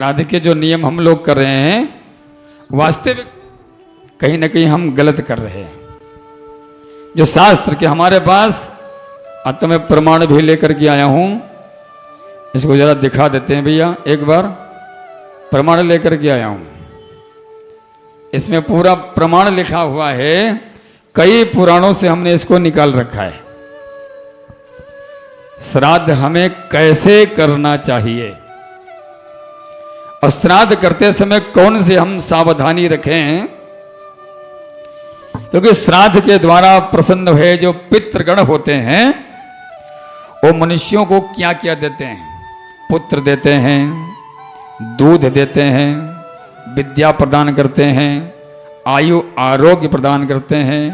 श्राद्ध के जो नियम हम लोग कर रहे हैं वास्तविक कहीं ना कहीं हम गलत कर रहे हैं। जो शास्त्र के हमारे पास तो मैं प्रमाण भी लेकर के आया हूं, इसको जरा दिखा देते हैं भैया। एक बार प्रमाण लेकर के आया हूं, इसमें पूरा प्रमाण लिखा हुआ है। कई पुराणों से हमने इसको निकाल रखा है। श्राद्ध हमें कैसे करना चाहिए और श्राद्ध करते समय कौन से हम सावधानी रखें, क्योंकि श्राद्ध के द्वारा प्रसन्न हुए जो पितृगण होते हैं वो मनुष्यों को क्या क्या देते हैं। पुत्र देते हैं, दूध देते हैं, विद्या प्रदान करते हैं, आयु आरोग्य प्रदान करते हैं,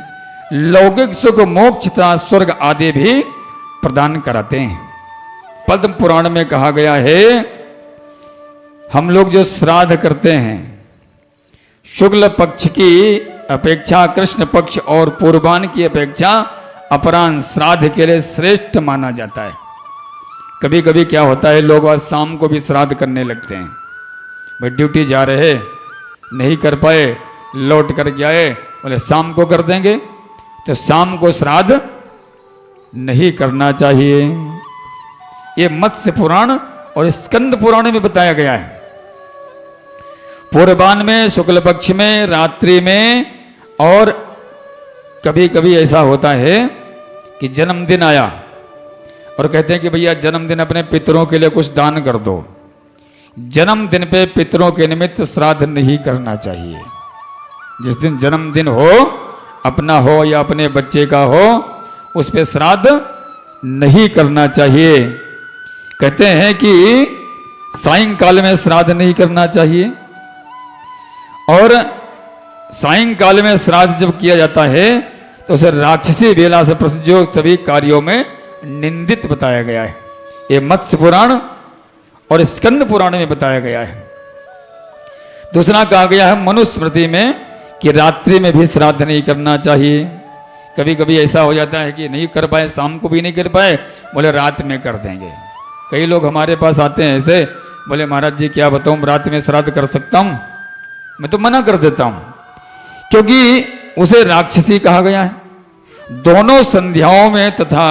लौकिक सुख मोक्ष तथा स्वर्ग आदि भी प्रदान कराते हैं। पद्म पुराण में कहा गया है हम लोग जो श्राद्ध करते हैं शुक्ल पक्ष की अपेक्षा कृष्ण पक्ष और पूर्वान की अपेक्षा अपराह्न श्राद्ध के लिए श्रेष्ठ माना जाता है। कभी कभी क्या होता है, लोग आज शाम को भी श्राद्ध करने लगते हैं। भाई ड्यूटी जा रहे नहीं कर पाए, लौट कर के आए, बोले शाम को कर देंगे, तो शाम को श्राद्ध नहीं करना चाहिए। ये मत्स्य पुराण और स्कंद पुराण में बताया गया है। पूर्वान में, शुक्ल पक्ष में, रात्रि में, और कभी कभी ऐसा होता है कि जन्मदिन आया और कहते हैं कि भैया जन्मदिन अपने पितरों के लिए कुछ दान कर दो। जन्मदिन पे पितरों के निमित्त श्राद्ध नहीं करना चाहिए। जिस दिन जन्मदिन हो, अपना हो या अपने बच्चे का हो, उस पे श्राद्ध नहीं करना चाहिए। कहते हैं कि सायंकाल में श्राद्ध नहीं करना चाहिए, और सायंकाल में श्राद्ध जब किया जाता है तो उसे राक्षसी बेला से जो सभी कार्यों में निंदित बताया गया है। ये मत्स्य पुराण और स्कंद पुराण में बताया गया है। दूसरा कहा गया है मनुस्मृति में कि रात्रि में भी श्राद्ध नहीं करना चाहिए। कभी कभी ऐसा हो जाता है कि नहीं कर पाए, शाम को भी नहीं कर पाए, बोले रात में कर देंगे। कई लोग हमारे पास आते हैं ऐसे, बोले महाराज जी क्या बताऊं, रात में श्राद्ध कर सकता हूं? मैं तो मना कर देता हूं, क्योंकि उसे राक्षसी कहा गया है। दोनों संध्याओं में तथा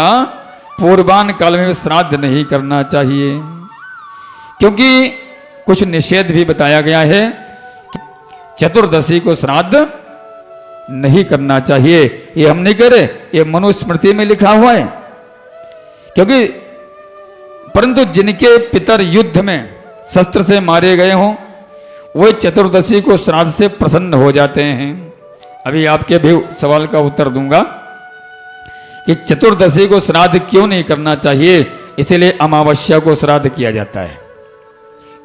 पूर्वान काल में श्राद्ध नहीं करना चाहिए, क्योंकि कुछ निषेध भी बताया गया है। चतुर्दशी को श्राद्ध नहीं करना चाहिए। ये हम नहीं करे, ये मनुस्मृति में लिखा हुआ है। क्योंकि परंतु जिनके पितर युद्ध में शस्त्र से मारे गए हों वो चतुर्दशी को श्राद्ध से प्रसन्न हो जाते हैं। अभी आपके भी सवाल का उत्तर दूंगा कि चतुर्दशी को श्राद्ध क्यों नहीं करना चाहिए। इसीलिए अमावस्या को श्राद्ध किया जाता है।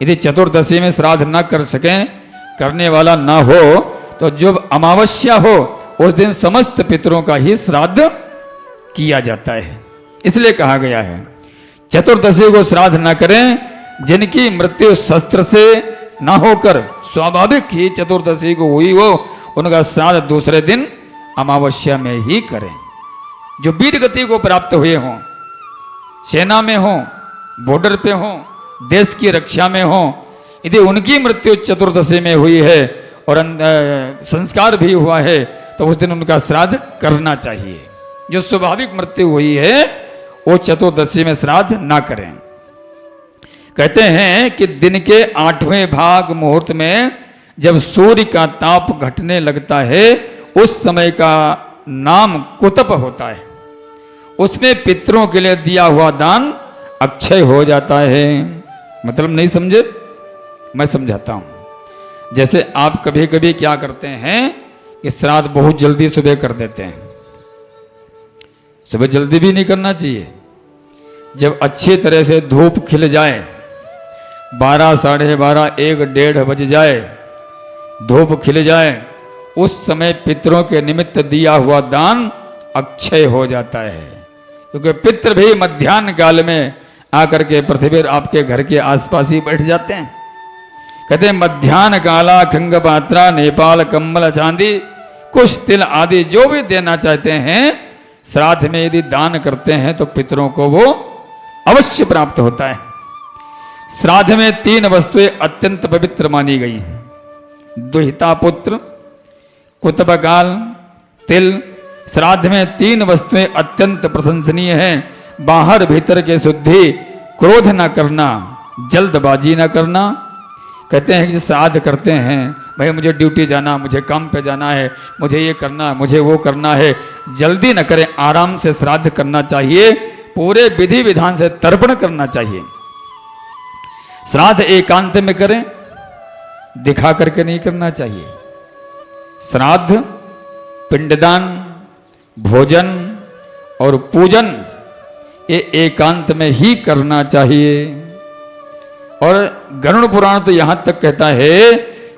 यदि चतुर्दशी में श्राद्ध न कर सकें, करने वाला ना हो, तो जब अमावस्या हो उस दिन समस्त पितरों का ही श्राद्ध किया जाता है। इसलिए कहा गया है चतुर्दशी को श्राद्ध न करें। जिनकी मृत्यु शस्त्र से ना होकर स्वाभाविक ही चतुर्दशी को हुई हो, उनका श्राद्ध दूसरे दिन अमावस्या में ही करें। जो वीर गति को प्राप्त हुए हों, सेना में हों, बॉर्डर पे हों, देश की रक्षा में हों, यदि उनकी मृत्यु चतुर्दशी में हुई है और संस्कार भी हुआ है, तो उस दिन उनका श्राद्ध करना चाहिए। जो स्वाभाविक मृत्यु हुई है वो चतुर्दशी में श्राद्ध ना करें। कहते हैं कि दिन के 8वें भाग मुहूर्त में जब सूर्य का ताप घटने लगता है, उस समय का नाम कुतप होता है। उसमें पितरों के लिए दिया हुआ दान अक्षय हो जाता है। मतलब नहीं समझे? मैं समझाता हूं। जैसे आप कभी कभी क्या करते हैं कि श्राद्ध बहुत जल्दी सुबह कर देते हैं। सुबह जल्दी भी नहीं करना चाहिए। जब अच्छी तरह से धूप खिल जाए, 12, साढ़े 12, 1, 1:30 बज जाए, धूप खिल जाए, उस समय पितरों के निमित्त दिया हुआ दान अक्षय हो जाता है। क्योंकि पितृ भी मध्याह्न काल में आकर के पृथ्वी आपके घर के आसपास ही बैठ जाते हैं। कहते हैं मध्याह्न काला खंग पात्रा नेपाल कम्बल चांदी कुछ तिल आदि जो भी देना चाहते हैं श्राद्ध में यदि दान करते हैं तो पितरों को वो अवश्य प्राप्त होता है। श्राद्ध में 3 वस्तुएं अत्यंत पवित्र मानी गई हैं। दुहिता पुत्र, कुतबकाल, तिल। श्राद्ध में 3 वस्तुएं अत्यंत प्रशंसनीय हैं। बाहर भीतर के शुद्धि, क्रोध न करना, जल्दबाजी न करना। कहते हैं कि श्राद्ध करते हैं, भाई मुझे ड्यूटी जाना, मुझे काम पे जाना है, मुझे ये करना है, मुझे वो करना है। जल्दी न करें, आराम से श्राद्ध करना चाहिए, पूरे विधि विधान से तर्पण करना चाहिए। श्राद्ध एकांत में करें, दिखा करके नहीं करना चाहिए। श्राद्ध, पिंडदान, भोजन और पूजन ये एकांत में ही करना चाहिए। और गरुड़ पुराण तो यहां तक कहता है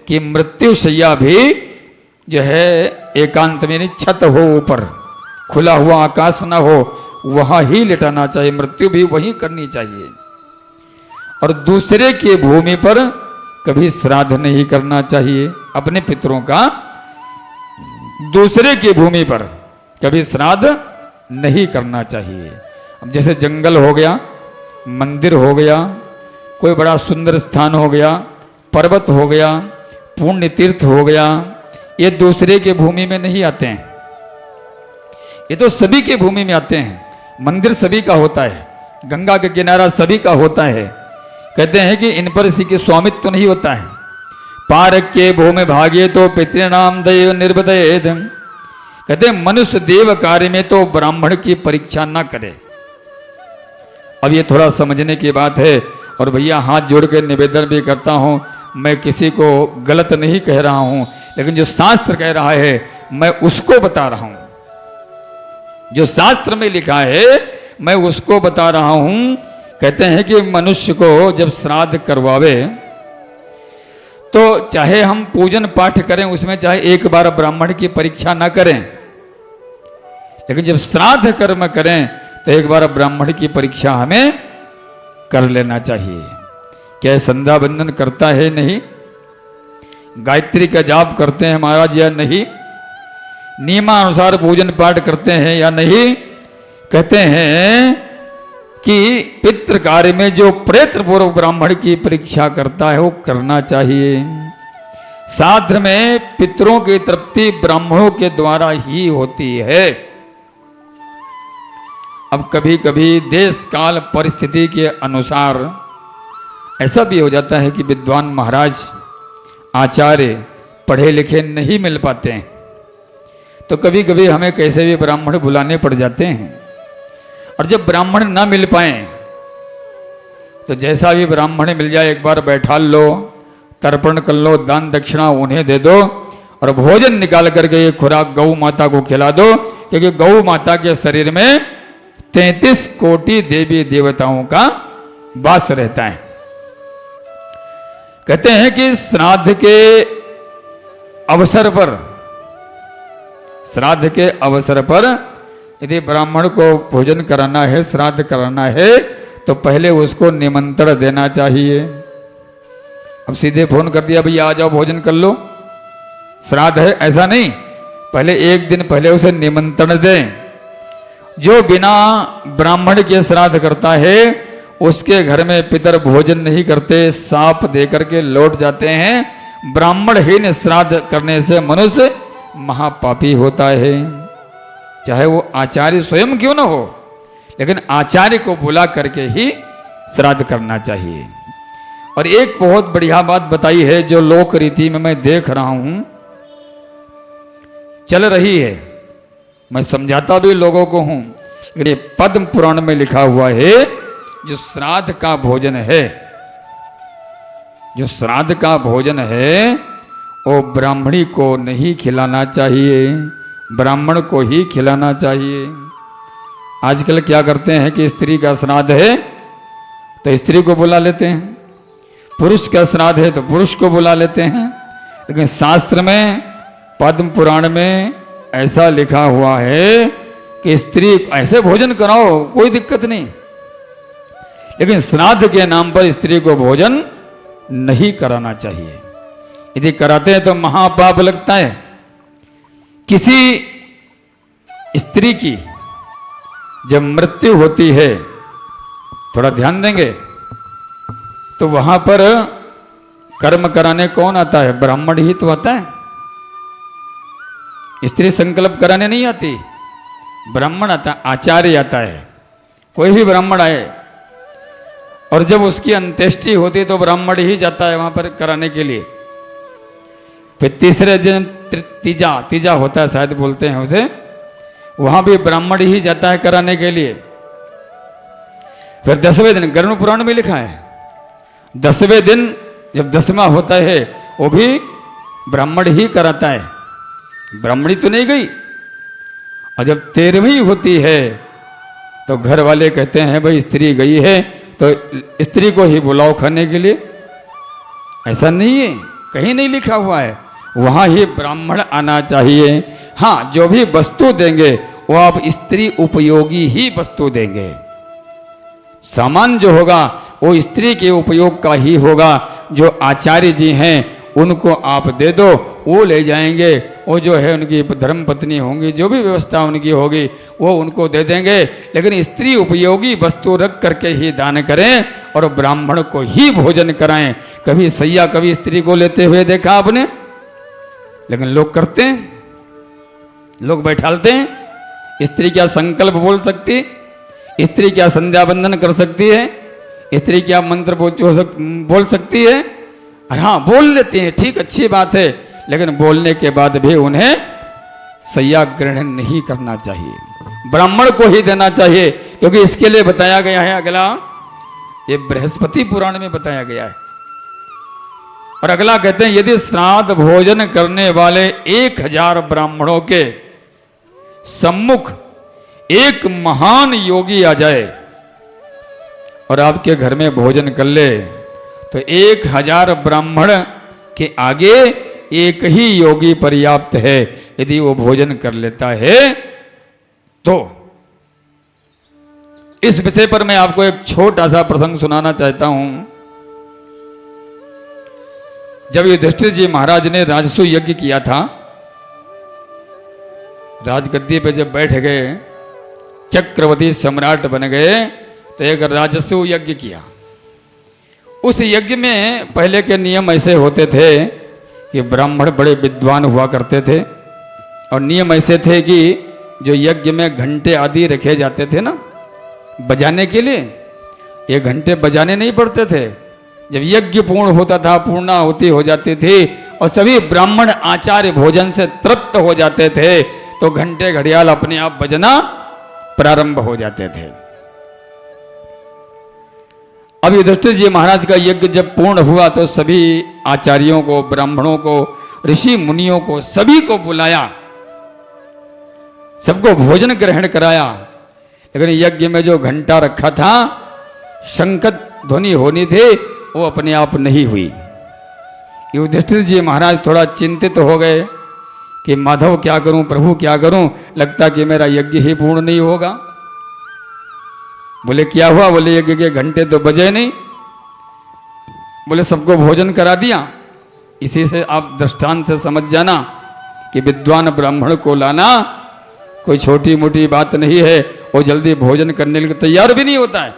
कि मृत्यु शैया भी जो है एकांत में नहीं, छत हो ऊपर, खुला हुआ आकाश ना हो, वहां ही लिटाना चाहिए। मृत्यु भी वहीं करनी चाहिए। और दूसरे की भूमि पर कभी श्राद्ध नहीं करना चाहिए। अपने पितरों का दूसरे की भूमि पर कभी श्राद्ध नहीं करना चाहिए। अब जैसे जंगल हो गया, मंदिर हो गया, कोई बड़ा सुंदर स्थान हो गया, पर्वत हो गया, पुण्य तीर्थ हो गया, ये दूसरे के भूमि में नहीं आते हैं, ये तो सभी के भूमि में आते हैं। मंदिर सभी का होता है, गंगा का किनारा सभी का होता है। कहते हैं कि इन पर इसी के स्वामित्व तो नहीं होता है। पारक के भूमि भाग्य तो पितृनाम दैव निर्वदेद। कहते हैं मनुष्य देव कार्य में तो ब्राह्मण की परीक्षा ना करे। अब ये थोड़ा समझने की बात है। और भैया हाथ जोड़ के निवेदन भी करता हूं, मैं किसी को गलत नहीं कह रहा हूं, लेकिन जो शास्त्र कह रहा है मैं उसको बता रहा हूं। जो शास्त्र में लिखा है मैं उसको बता रहा हूं। कहते हैं कि मनुष्य को जब श्राद्ध करवावे तो चाहे हम पूजन पाठ करें, उसमें चाहे एक बार ब्राह्मण की परीक्षा ना करें, लेकिन जब श्राद्ध कर्म करें तो एक बार ब्राह्मण की परीक्षा हमें कर लेना चाहिए। क्या संध्या बंदन करता है? नहीं। गायत्री का जाप करते हैं महाराज या नहीं? नियमानुसार पूजन पाठ करते हैं या नहीं? कहते हैं कि पितृ कार्य में जो प्रेत्र पूर्व ब्राह्मण की परीक्षा करता है वो करना चाहिए। श्राद्ध में पितरों की तृप्ति ब्राह्मणों के द्वारा ही होती है। अब कभी कभी देश काल परिस्थिति के अनुसार ऐसा भी हो जाता है कि विद्वान महाराज, आचार्य, पढ़े लिखे नहीं मिल पाते हैं, तो कभी कभी हमें कैसे भी ब्राह्मण बुलाने पड़ जाते हैं। और जब ब्राह्मण ना मिल पाए तो जैसा भी ब्राह्मण मिल जाए एक बार बैठा लो, तर्पण कर लो, दान दक्षिणा उन्हें दे दो और भोजन निकाल करके ये खुराक गौ माता को खिला दो, क्योंकि गौ माता के शरीर में 33 कोटि देवी देवताओं का वास रहता है। कहते हैं कि श्राद्ध के अवसर पर, श्राद्ध के अवसर पर यदि ब्राह्मण को भोजन कराना है, श्राद्ध कराना है, तो पहले उसको निमंत्रण देना चाहिए। अब सीधे फोन कर दिया भैया आ जाओ भोजन कर लो, श्राद्ध है, ऐसा नहीं। पहले एक दिन पहले उसे निमंत्रण दें। जो बिना ब्राह्मण के श्राद्ध करता है उसके घर में पितर भोजन नहीं करते, साप दे करके लौट जाते हैं। ब्राह्मणहीन श्राद्ध करने से मनुष्य महापापी होता है, चाहे वो आचार्य स्वयं क्यों ना हो, लेकिन आचार्य को बुला करके ही श्राद्ध करना चाहिए। और एक बहुत बढ़िया बात बताई है जो लोक रीति में मैं देख रहा हूं चल रही है, मैं समझाता भी लोगों को हूं, लेकिन ये पद्म पुराण में लिखा हुआ है जो श्राद्ध का भोजन है, जो श्राद्ध का भोजन है वो ब्राह्मणी को नहीं खिलाना चाहिए, ब्राह्मण को ही खिलाना चाहिए। आजकल क्या करते हैं कि स्त्री का श्राद्ध है तो स्त्री को बुला लेते हैं, पुरुष का श्राद्ध है तो पुरुष को बुला लेते हैं, लेकिन शास्त्र में पद्म पुराण में ऐसा लिखा हुआ है कि स्त्री ऐसे भोजन कराओ कोई दिक्कत नहीं, लेकिन श्राद्ध के नाम पर स्त्री को भोजन नहीं कराना चाहिए। यदि कराते हैं तो महापाप लगता है। किसी स्त्री की जब मृत्यु होती है, थोड़ा ध्यान देंगे तो वहां पर कर्म कराने कौन आता है? ब्राह्मण ही तो आता है। स्त्री संकल्प कराने नहीं आती, ब्राह्मण आता, आचार्य आता है। कोई भी ब्राह्मण आए और जब उसकी अंत्येष्टि होती तो ब्राह्मण ही जाता है वहां पर कराने के लिए। फिर तीसरे दिन तीजा होता है शायद बोलते हैं उसे, वहां भी ब्राह्मण ही जाता है कराने के लिए। फिर 10वें दिन गरुड़ पुराण में लिखा है 10वें दिन जब 10वां होता है वो भी ब्राह्मण ही कराता है, ब्राह्मणी तो नहीं गई। और जब 13वीं होती है तो घर वाले कहते हैं भाई स्त्री गई है तो स्त्री को ही बुलाओ खाने के लिए। ऐसा नहीं है, कहीं नहीं लिखा हुआ है, वहां ही ब्राह्मण आना चाहिए। हाँ, जो भी वस्तु देंगे वो आप स्त्री उपयोगी ही वस्तु देंगे। सामान जो होगा वो स्त्री के उपयोग का ही होगा। जो आचार्य जी हैं उनको आप दे दो, वो ले जाएंगे। वो जो है उनकी धर्म पत्नी होंगी, जो भी व्यवस्था उनकी होगी वो उनको दे देंगे। लेकिन स्त्री उपयोगी वस्तु रख करके ही दान करें और ब्राह्मण को ही भोजन कराएं। कभी सैया कभी स्त्री को लेते हुए देखा आपने? लेकिन लोग करते हैं, लोग बैठालते हैं। स्त्री क्या संकल्प बोल सकती? स्त्री क्या संध्या बंदन कर सकती है? स्त्री क्या मंत्र बोल सकती है? और हाँ, बोल लेती है, ठीक, अच्छी बात है। लेकिन बोलने के बाद भी उन्हें सैया ग्रहण नहीं करना चाहिए, ब्राह्मण को ही देना चाहिए। क्योंकि इसके लिए बताया गया है, अगला ये बृहस्पति पुराण में बताया गया है। और अगला कहते हैं यदि श्राद्ध भोजन करने वाले 1000 ब्राह्मणों के सम्मुख एक महान योगी आ जाए और आपके घर में भोजन कर ले तो 1000 ब्राह्मण के आगे एक ही योगी पर्याप्त है। यदि वो भोजन कर लेता है तो इस विषय पर मैं आपको एक छोटा सा प्रसंग सुनाना चाहता हूं। जब युधिष्ठिर जी महाराज ने राजसू यज्ञ किया था, राजगद्दी पे जब बैठ गए, चक्रवर्ती सम्राट बन गए, तो एक राजसू यज्ञ किया। उस यज्ञ में पहले के नियम ऐसे होते थे कि ब्राह्मण बड़े विद्वान हुआ करते थे और नियम ऐसे थे कि जो यज्ञ में घंटे आदि रखे जाते थे ना बजाने के लिए, ये घंटे बजाने नहीं पड़ते थे। जब यज्ञ पूर्ण होता था, पूर्णाहुति हो जाती थी और सभी ब्राह्मण आचार्य भोजन से तृप्त हो जाते थे तो घंटे घड़ियाल अपने आप बजना प्रारंभ हो जाते थे। अब युधिष्ठिर जी महाराज का यज्ञ जब पूर्ण हुआ तो सभी आचार्यों को, ब्राह्मणों को, ऋषि मुनियों को, सभी को बुलाया, सबको भोजन ग्रहण कराया। लेकिन यज्ञ में जो घंटा रखा था, शंख ध्वनि होनी थी, वो अपने आप नहीं हुई। युधिष्ठिर जी महाराज थोड़ा चिंतित हो गए कि माधव क्या करूं, प्रभु क्या करूं, लगता कि मेरा यज्ञ ही पूर्ण नहीं होगा। बोले क्या हुआ? बोले यज्ञ के घंटे तो बजे नहीं। बोले सबको भोजन करा दिया। इसी से आप दृष्टांत से समझ जाना कि विद्वान ब्राह्मण को लाना कोई छोटी मोटी बात नहीं है। वो जल्दी भोजन करने के लिए तैयार भी नहीं होता है,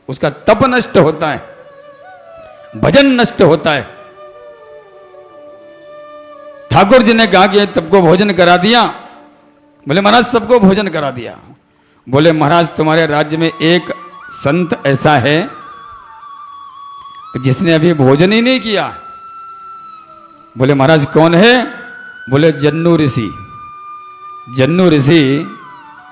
उसका तप नष्ट होता है, भजन नष्ट होता है। ठाकुर जी ने कहा कि सबको भोजन करा दिया। बोले महाराज सबको भोजन करा दिया। बोले महाराज तुम्हारे राज्य में एक संत ऐसा है जिसने अभी भोजन ही नहीं किया। बोले महाराज कौन है? बोले जन्नू ऋषि। जन्नू ऋषि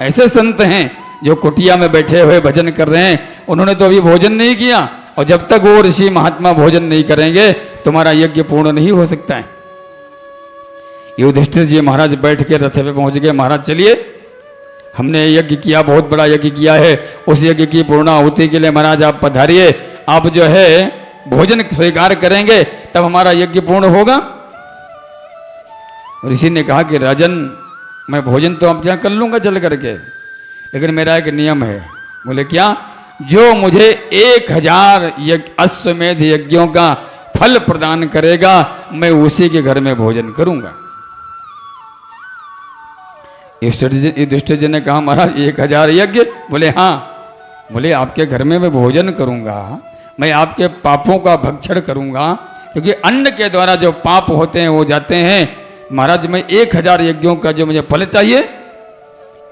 ऐसे संत हैं जो कुटिया में बैठे हुए भजन कर रहे हैं, उन्होंने तो अभी भोजन नहीं किया और जब तक वो ऋषि महात्मा भोजन नहीं करेंगे तुम्हारा यज्ञ पूर्ण नहीं हो सकता है। युधिष्ठिर जी महाराज बैठ के रथ पे पहुंच गए। महाराज चलिए, हमने यज्ञ किया, बहुत बड़ा यज्ञ किया है, उस यज्ञ की पूर्णाहुति के लिए महाराज आप पधारिए। आप जो है भोजन स्वीकार करेंगे तब हमारा यज्ञ पूर्ण होगा। ऋषि ने कहा कि राजन मैं भोजन तो अब क्या कर लूंगा चल करके, लेकिन मेरा एक नियम है। बोले क्या? जो मुझे 1000 अश्वमेध यज्ञों का फल प्रदान करेगा मैं उसी के घर में भोजन करूंगा। युधिष्ठिर जी ने कहा महाराज 1000 यज्ञ? बोले हाँ। बोले आपके घर में मैं भोजन करूंगा, मैं आपके पापों का भक्षण करूंगा, क्योंकि अन्न के द्वारा जो पाप होते हैं वो जाते हैं। महाराज मैं 1000 यज्ञों का जो मुझे फल चाहिए।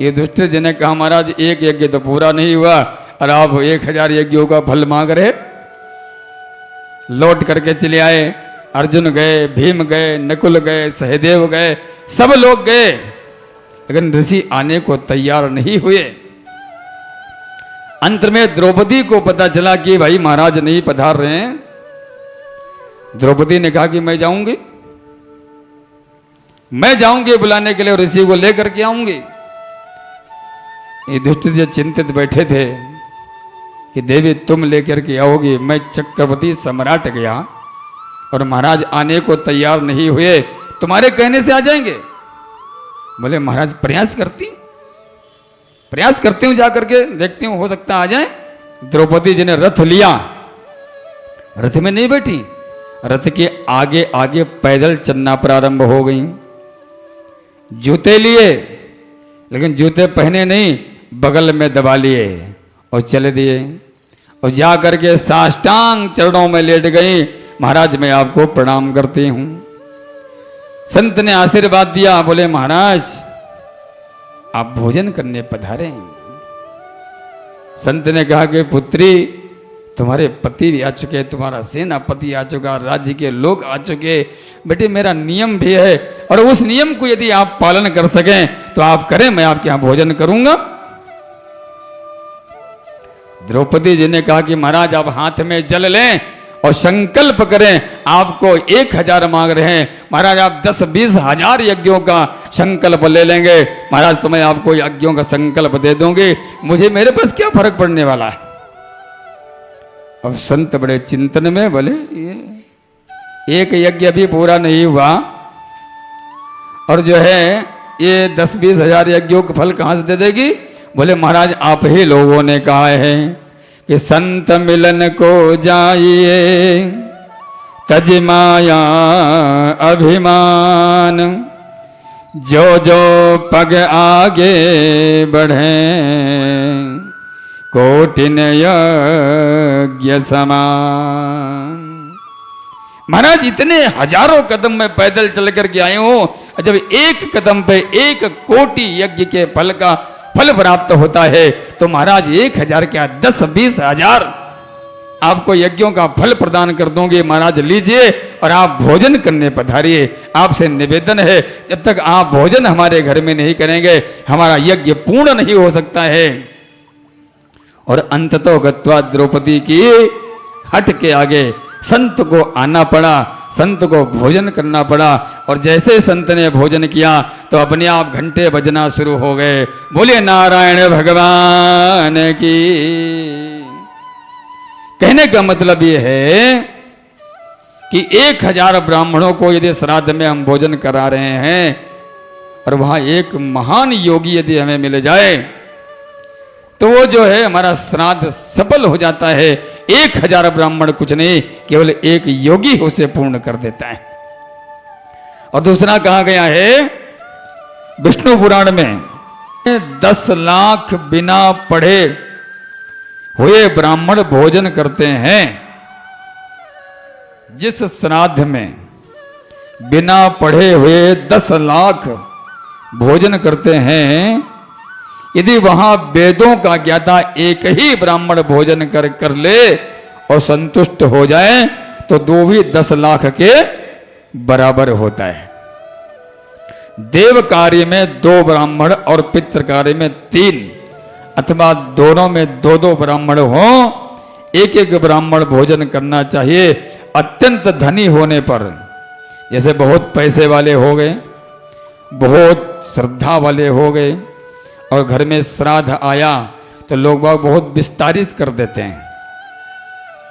ये दुष्ट जी ने कहा महाराज एक यज्ञ तो पूरा नहीं हुआ और आप 1000 यज्ञों का फल मांग रहे। लौट करके चले आए। अर्जुन गए, भीम गए, नकुल गए, सहदेव गए, सब लोग गए, लेकिन ऋषि आने को तैयार नहीं हुए। अंत में द्रौपदी को पता चला कि भाई महाराज नहीं पधार रहे हैं। द्रौपदी ने कहा कि मैं जाऊंगी, मैं जाऊंगी बुलाने के लिए, ऋषि को लेकर के आऊंगी। ये दुष्ट जी चिंतित बैठे थे कि देवी तुम लेकर के आओगी, मैं चक्रवर्ती सम्राट गया और महाराज आने को तैयार नहीं हुए, तुम्हारे कहने से आ जाएंगे। बोले महाराज प्रयास करती हूं, जाकर के देखती हूं, हो सकता आ जाए। द्रौपदी जी ने रथ लिया, रथ में नहीं बैठी, रथ के आगे आगे पैदल चलना प्रारंभ हो गई। जूते लिए, लेकिन जूते पहने नहीं, बगल में दबा लिए और चले दिए और जा करके साष्टांग चरणों में लेट गई। महाराज मैं आपको प्रणाम करती हूं। संत ने आशीर्वाद दिया, बोले महाराज आप भोजन करने पधारे। संत ने कहा कि पुत्री तुम्हारे पति भी आ चुके, तुम्हारा सेनापति आ चुका, राज्य के लोग आ चुके, बेटे मेरा नियम भी है और उस नियम को यदि आप पालन कर सकें तो आप करें, मैं आपके यहां भोजन करूंगा। द्रौपदी जी ने कहा कि महाराज आप हाथ में जल लें और संकल्प करें, आपको 1000 मांग रहे हैं, महाराज आप 10-20 हजार यज्ञों का संकल्प ले लेंगे, महाराज तो मैं आपको यज्ञों का संकल्प दे दूंगी, मुझे मेरे पास क्या फर्क पड़ने वाला है। अब संत बड़े चिंतन में, बोले ये एक यज्ञ अभी पूरा नहीं हुआ और जो है ये 10-20 हजार यज्ञों का फल कहां से दे देगी। बोले महाराज आप ही लोगों ने कहा है कि संत मिलन को जाइए तज माया अभिमान, जो जो पग आगे बढ़े कोटिन यज्ञ समान। महाराज इतने हजारों कदम में पैदल चल करके आए हो, जब एक कदम पे 1 कोटि यज्ञ के फल का फल प्राप्त होता है तो महाराज 1000 क्या 10-20 हजार आपको यज्ञों का फल प्रदान कर दूंगे। महाराज लीजिए और आप भोजन करने पधारिए। आपसे निवेदन है जब तक आप भोजन हमारे घर में नहीं करेंगे हमारा यज्ञ पूर्ण नहीं हो सकता है। और अंततो गत्वा द्रौपदी की हट के आगे संत को आना पड़ा, संत को भोजन करना पड़ा और जैसे संत ने भोजन किया तो अपने आप घंटे बजना शुरू हो गए। बोलिए नारायण भगवान की। कहने का मतलब यह है कि 1000 ब्राह्मणों को यदि श्राद्ध में हम भोजन करा रहे हैं और वहां एक महान योगी यदि हमें मिल जाए तो वो जो है हमारा श्राद्ध सफल हो जाता है। 1000 ब्राह्मण कुछ नहीं, केवल एक योगी उसे पूर्ण कर देता है। और दूसरा कहा गया है विष्णु पुराण में 10 लाख बिना पढ़े हुए ब्राह्मण भोजन करते हैं। जिस श्राद्ध में बिना पढ़े हुए 10 लाख भोजन करते हैं, यदि वहां वेदों का ज्ञाता एक ही ब्राह्मण भोजन कर ले और संतुष्ट हो जाए तो 2 भी 10 लाख के बराबर होता है। देव कार्य में 2 ब्राह्मण और पितृ कार्य में 3 अथवा दोनों में 2-2 ब्राह्मण हो, एक ब्राह्मण भोजन करना चाहिए। अत्यंत धनी होने पर, जैसे बहुत पैसे वाले हो गए, बहुत श्रद्धा वाले हो गए और घर में श्राद्ध आया तो लोग बाग बहुत विस्तारित कर देते हैं,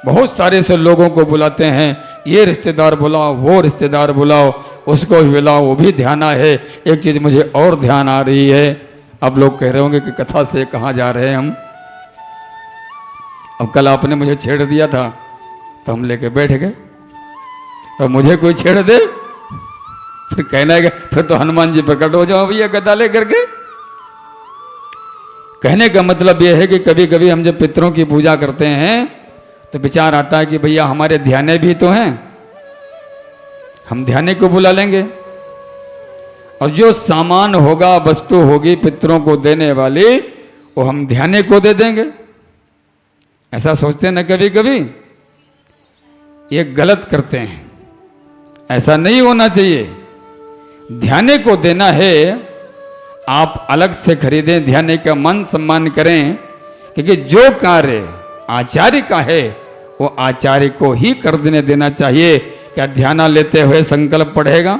बहुत सारे से लोगों को बुलाते हैं, ये रिश्तेदार बुलाओ, वो रिश्तेदार बुलाओ, उसको भी बुलाओ, वो भी ध्यान है। एक चीज मुझे और ध्यान आ रही है, अब लोग कह रहे होंगे कि कथा से कहाँ जा रहे हैं हम। अब कल आपने मुझे छेड़ दिया था तो हम लेके बैठ गए और मुझे कोई छेड़ दे फिर कहना है फिर तो हनुमान जी प्रकट हो जाओ भैया गदा लेकर के। कहने का मतलब यह है कि कभी कभी हम जब पितरों की पूजा करते हैं तो विचार आता है कि भैया हमारे ध्याने भी तो हैं, हम ध्याने को बुला लेंगे और जो सामान होगा, वस्तु होगी पितरों को देने वाली, वो हम ध्याने को दे देंगे। ऐसा सोचते हैं ना कभी कभी, ये गलत करते हैं। ऐसा नहीं होना चाहिए। ध्याने को देना है, आप अलग से खरीदें, ध्याने का मान सम्मान करें, क्योंकि जो कार्य आचार्य का है वो आचार्य को ही कर देना चाहिए। क्या ध्याना लेते हुए संकल्प पढ़ेगा,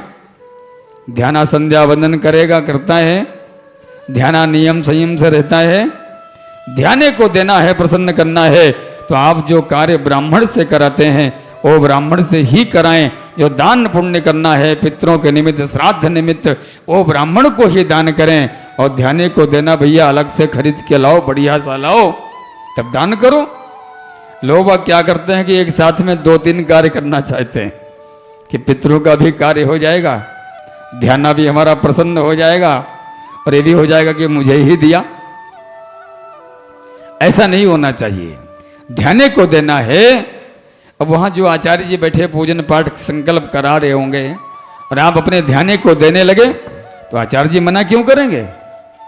ध्याना संध्या वंदन करेगा, करता है, ध्याना नियम संयम से रहता है, ध्याने को देना है, प्रसन्न करना है, तो आप जो कार्य ब्राह्मण से कराते हैं वो ब्राह्मण से ही कराएं। जो दान पुण्य करना है पितरों के निमित्त, श्राद्ध निमित्त, वो ब्राह्मण को ही दान करें। और ध्याने को देना भैया अलग से खरीद के लाओ, बढ़िया सा लाओ, तब दान करो। लोग क्या करते हैं कि एक साथ में 2-3 कार्य करना चाहते हैं कि पितरों का भी कार्य हो जाएगा, ध्याना भी हमारा प्रसन्न हो जाएगा, और ये भी हो जाएगा कि मुझे ही दिया। ऐसा नहीं होना चाहिए। ध्याने को देना है। अब वहां जो आचार्य जी बैठे पूजन पाठ संकल्प करा रहे होंगे और आप अपने ध्याने को देने लगे, तो आचार्य जी मना क्यों करेंगे?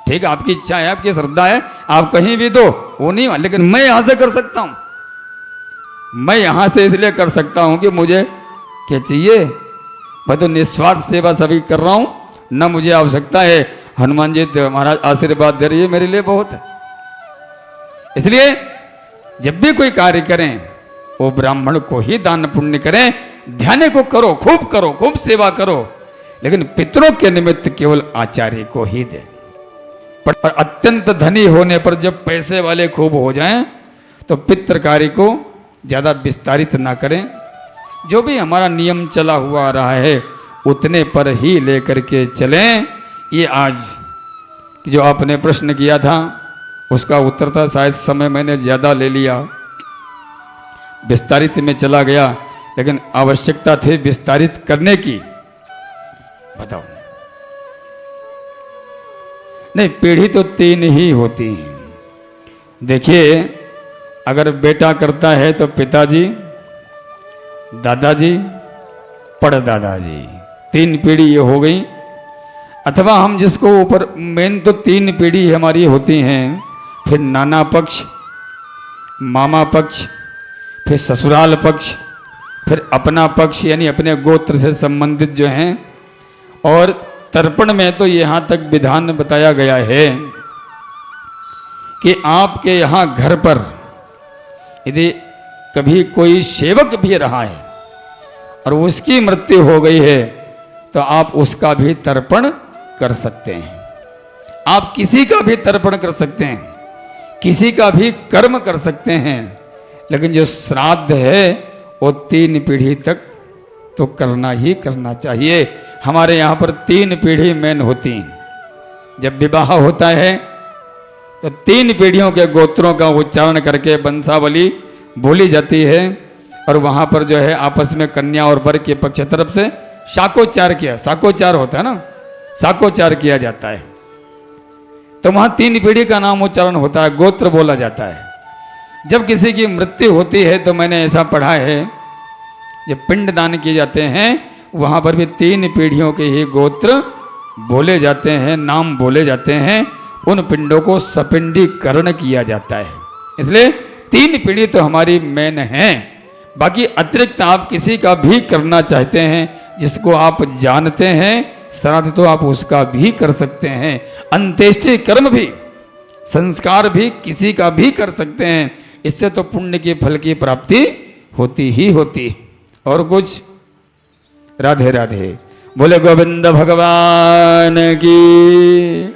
ठीक, आपकी इच्छा है, आपकी श्रद्धा है, आप कहीं भी दो, वो नहीं, लेकिन मैं यहां से कर सकता हूं। मैं यहां से इसलिए कर सकता हूं कि मुझे क्या चाहिए, मैं तो निस्वार्थ सेवा सभी कर रहा हूं, न मुझे आवश्यकता है। हनुमान जी महाराज आशीर्वाद दे रही है, मेरे लिए बहुत है। इसलिए जब भी कोई कार्य करें वो ब्राह्मण को ही दान पुण्य करें। ध्याने को करो, खूब सेवा करो, लेकिन पितरों के निमित्त केवल आचार्य को ही दें। पर अत्यंत धनी होने पर, जब पैसे वाले खूब हो जाएं, तो पितृ कार्य को ज्यादा विस्तारित ना करें। जो भी हमारा नियम चला हुआ रहा है उतने पर ही लेकर के चलें। ये आज जो आपने प्रश्न किया था उसका उत्तर था, शायद समय मैंने ज्यादा ले लिया, विस्तारित में चला गया, लेकिन आवश्यकता थी विस्तारित करने की। बताओ, नहीं, पीढ़ी तो 3 ही होती है। देखिए, अगर बेटा करता है तो पिताजी, दादाजी, पड़दादाजी, 3 पीढ़ी ये हो गई। अथवा हम जिसको ऊपर, मेन तो 3 पीढ़ी हमारी होती हैं, फिर नाना पक्ष, मामा पक्ष, फिर ससुराल पक्ष, फिर अपना पक्ष, यानी अपने गोत्र से संबंधित जो हैं। और तर्पण में तो यहाँ तक विधान बताया गया है कि आपके यहाँ घर पर यदि कभी कोई सेवक भी रहा है और उसकी मृत्यु हो गई है, तो आप उसका भी तर्पण कर सकते हैं। आप किसी का भी तर्पण कर सकते हैं, किसी का भी कर्म कर सकते हैं, लेकिन जो श्राद्ध है वो 3 पीढ़ी तक तो करना ही करना चाहिए। हमारे यहाँ पर 3 पीढ़ी मेन होती हैं। जब विवाह होता है तो 3 पीढ़ियों के गोत्रों का उच्चारण करके वंशावली बोली जाती है, और वहाँ पर जो है आपस में कन्या और वर के पक्ष तरफ से साकोचार होता है ना, साकोचार किया जाता है। तो वहाँ 3 पीढ़ी का नाम उच्चारण होता है, गोत्र बोला जाता है। जब किसी की मृत्यु होती है तो मैंने ऐसा पढ़ा है, जब पिंड दान किए जाते हैं वहाँ पर भी 3 पीढ़ियों के ही गोत्र बोले जाते हैं, नाम बोले जाते हैं। उन पिंडों को सपिंडीकरण किया जाता है। इसलिए 3 पीढ़ी तो हमारी मेन है। बाकी अतिरिक्त आप किसी का भी करना चाहते हैं, जिसको आप जानते हैं, श्राद्ध तो आप उसका भी कर सकते हैं। अंत्येष्टि कर्म भी, संस्कार भी किसी का भी कर सकते हैं। इससे तो पुण्य के फल की प्राप्ति होती ही होती। और कुछ? राधे राधे। बोले गोविंद भगवान की।